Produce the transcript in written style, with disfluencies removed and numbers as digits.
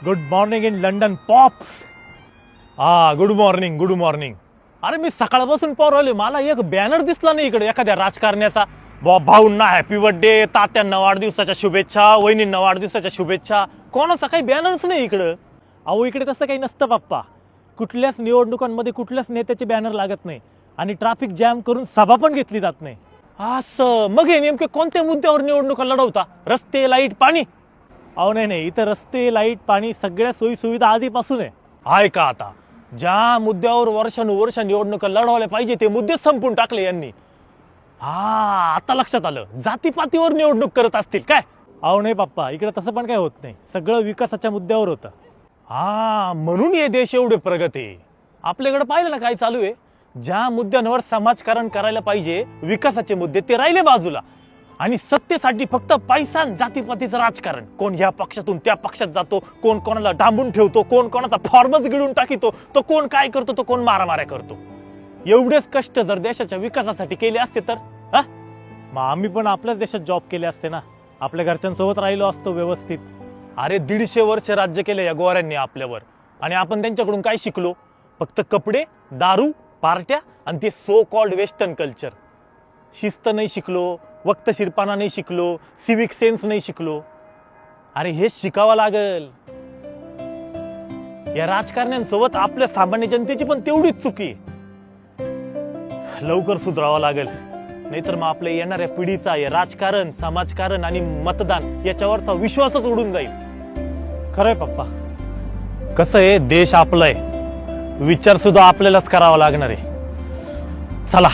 Good morning in London pops. Good morning good morning. अरे मी सकाळपासून पाहू मला एक बॅनर दिसला नाही इकडे एखाद्या राजकारण्याचा. भाऊंना हॅपी बर्थडे, तात्यांना वाढदिवसाच्या शुभेच्छा, वहिनींना वाढदिवसाच्या शुभेच्छा. कोणाचा काही बॅनरच नाही इकडं. अहो इकडे तसं काही नसतं बाप्पा. कुठल्याच निवडणुकांमध्ये कुठल्याच नेत्याचे बॅनर लागत नाही आणि ट्रॅफिक जॅम करून सभा पण घेतली जात नाही. असं मग हे नेमके कोणत्या मुद्द्यावर निवडणुका लढवता? रस्ते, लाईट, पाणी? अहो नाही, इथं रस्ते, लाईट, पाणी सगळ्या सोयी सुविधा आधीपासून आहे का? आता ज्या मुद्द्यावर वर्षानुवर्ष निवडणुका लढवल्या पाहिजे ते मुद्दे संपून टाकले यांनी. आता लक्षात आलं, जातीपातीवर निवडणूक करत असतील काय? अहो नाही पप्पा, इकडे तसं पण काय होत नाही. सगळं विकासाच्या मुद्द्यावर होतं. म्हणून हे देश एवढे प्रगत आहे. आपल्याकडे पाहिलं ना काय चालू आहे. ज्या मुद्द्यांवर समाजकारण करायला पाहिजे, विकासाचे मुद्दे, ते राहिले बाजूला. आणि सत्तेसाठी फक्त पैसा आणि जातीपातीचं राजकारण. कोण ह्या पक्षातून त्या पक्षात जातो, कोण कोणाला डांबून ठेवतो, कोण कोणाचा फॉर्मच गिळून टाकितो, तो कोण काय करतो, तो कोण मारामाऱ्या करतो. एवढेच कष्ट जर देशाच्या विकासासाठी केले असते तर मग आम्ही पण आपल्याच देशात जॉब केले असते ना. आपल्या घरच्यांसोबत राहिलो असतो व्यवस्थित. अरे 150 वर्ष राज्य केले या गोऱ्यांनी आपल्यावर, आणि आपण त्यांच्याकडून काय शिकलो? फक्त कपडे, दारू, पार्ट्या आणि ते सो कॉल्ड वेस्टर्न कल्चर. शिस्त नाही शिकलो, वक्तशीरपणा नाही शिकलो, सिविक सेन्स नाही शिकलो. अरे हेच शिकावं लागल. या राजकारण्यांसोबत आपल्या सामान्य जनतेची पण तेवढीच चुकी. लवकर सुधारावं लागेल, नाहीतर मग आपल्या येणाऱ्या पिढीचा या राजकारण, समाजकारण आणि मतदान याच्यावरचा विश्वासच उडून जाईल. खरंय पप्पा. कसं आहे, देश आपलाय, विचार सुद्धा आपल्यालाच करावा लागणार आहे. चला.